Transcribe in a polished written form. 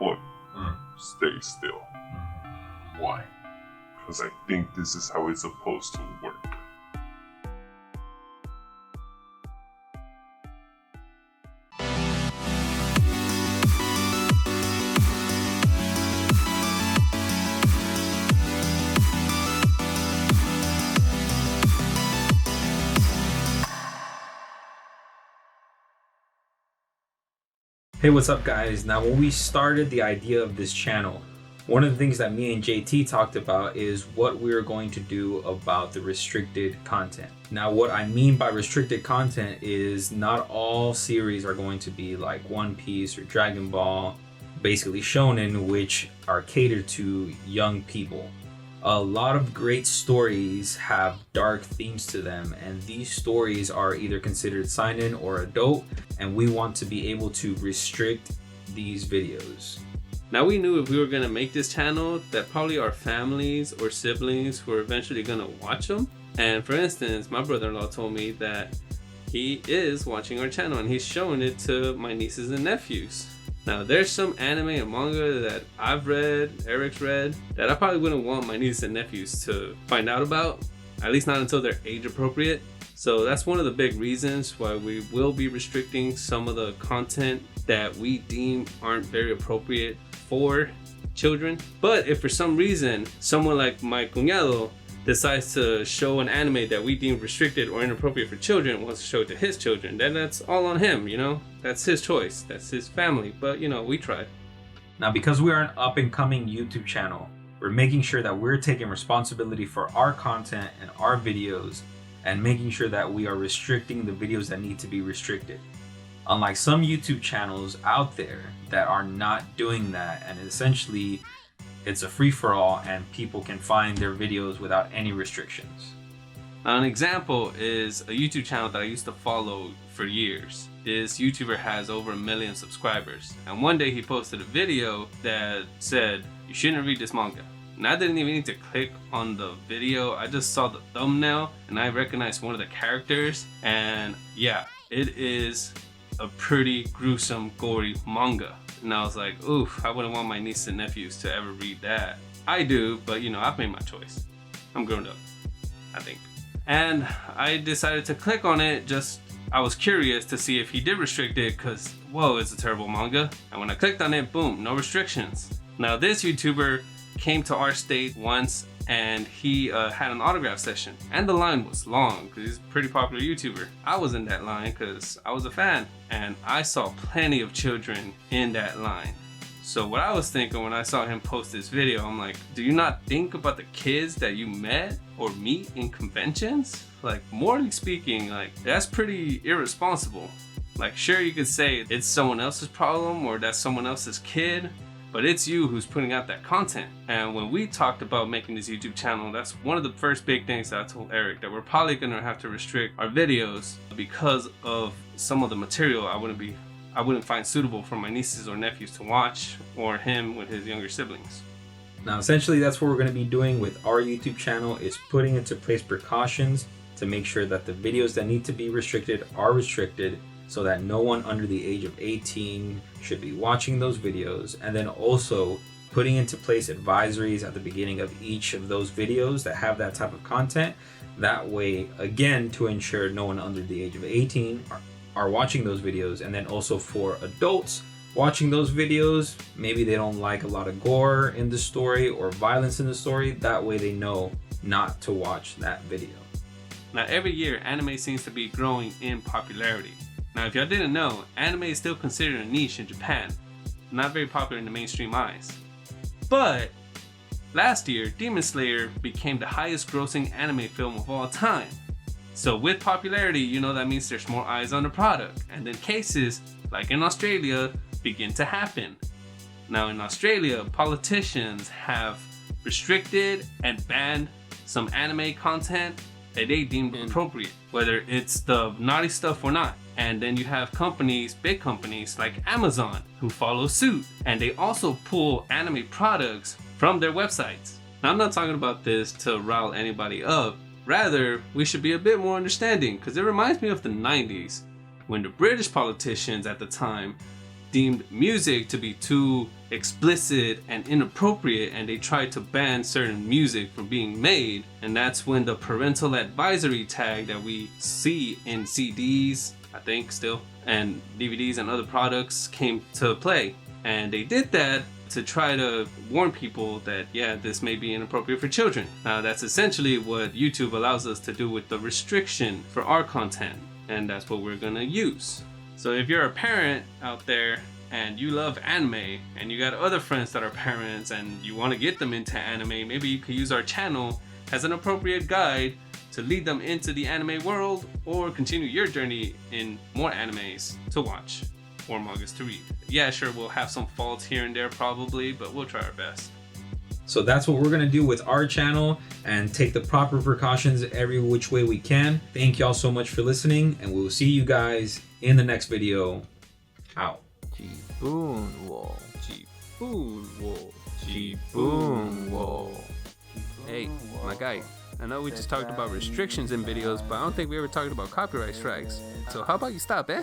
Look, stay still. Why? Because I think this is how it's supposed to work. Hey, what's up guys? Now when we started the idea of this channel, one of the things that me and JT talked about is what we are going to do about the restricted content. Now what I mean by restricted content is not all series are going to be like One Piece or Dragon Ball, basically shonen, which are catered to young people. A lot of great stories have dark themes to them, and these stories are either considered seinen or adult, and we want to be able to restrict these videos. Now we knew if we were going to make this channel that probably our families or siblings were eventually going to watch them. And for instance, my brother-in-law told me that he is watching our channel and he's showing it to my nieces and nephews. Now there's some anime and manga that I've read, Eric's read, that I probably wouldn't want my nieces and nephews to find out about, at least not until they're age appropriate. So that's one of the big reasons why we will be restricting some of the content that we deem aren't very appropriate for children. But if for some reason someone like my cuñado decides to show an anime that we deem restricted or inappropriate for children, wants to show it to his children, then that's all on him, you know? That's his choice, that's his family, but you know, we tried. Now because we are an up and coming YouTube channel, we're making sure that we're taking responsibility for our content and our videos and making sure that we are restricting the videos that need to be restricted. Unlike some YouTube channels out there that are not doing that, and essentially it's a free-for-all and people can find their videos without any restrictions. An example is a YouTube channel that I used to follow for years. This YouTuber has over 1 million subscribers, and one day he posted a video that said, "You shouldn't read this manga." And I didn't even need to click on the video, I just saw the thumbnail and I recognized one of the characters, and yeah, it is a pretty gruesome, gory manga. And I was like, oof, I wouldn't want my nieces and nephews to ever read that. I do, but you know, I've made my choice. I'm grown up, I think. And I decided to click on it, I was curious to see if he did restrict it, because whoa, it's a terrible manga. And when I clicked on it, boom, no restrictions. Now this YouTuber came to our state once and he had an autograph session, and the line was long because he's a pretty popular YouTuber. I was in that line because I was a fan, and I saw plenty of children in that line. So what I was thinking when I saw him post this video, I'm like, do you not think about the kids that you met or meet in conventions? Like, morally speaking, like, that's pretty irresponsible. Like, sure, you could say it's someone else's problem or that's someone else's kid, but it's you who's putting out that content. And when we talked about making this YouTube channel, that's one of the first big things that I told Eric, that we're probably gonna have to restrict our videos because of some of the material I wouldn't find suitable for my nieces or nephews to watch, or him with his younger siblings. Now essentially that's what we're going to be doing with our YouTube channel, is putting into place precautions to make sure that the videos that need to be restricted are restricted, so that no one under the age of 18 should be watching those videos, and then also putting into place advisories at the beginning of each of those videos that have that type of content. That way, again, to ensure no one under the age of 18 are watching those videos, and then also for adults watching those videos, maybe they don't like a lot of gore in the story or violence in the story, that way they know not to watch that video. Now every year, anime seems to be growing in popularity. Now if y'all didn't know, anime is still considered a niche in Japan, not very popular in the mainstream eyes. But last year, Demon Slayer became the highest grossing anime film of all time. So with popularity, you know that means there's more eyes on the product, and then cases, like in Australia, begin to happen. Now in Australia, politicians have restricted and banned some anime content that they deemed appropriate, whether it's the naughty stuff or not. And then you have companies, big companies like Amazon, who follow suit, and they also pull anime products from their websites. Now I'm not talking about this to rile anybody up, rather we should be a bit more understanding, because it reminds me of the 90s when the British politicians at the time deemed music to be too explicit and inappropriate, and they tried to ban certain music from being made. And that's when the parental advisory tag that we see in CDs, I think still, and DVDs and other products came to play. And they did that to try to warn people that, yeah, this may be inappropriate for children. Now, that's essentially what YouTube allows us to do with the restriction for our content, and that's what we're gonna use. So if you're a parent out there and you love anime and you got other friends that are parents and you want to get them into anime, maybe you could use our channel as an appropriate guide to lead them into the anime world, or continue your journey in more animes to watch or mangas to read. Yeah, sure, we'll have some faults here and there probably, but we'll try our best. So that's what we're going to do with our channel, and take the proper precautions every which way we can. Thank y'all so much for listening, and we will see you guys in the next video. Out. Hey, my guy, I know we just talked about restrictions in videos, but I don't think we ever talked about copyright strikes. So how about you stop, eh?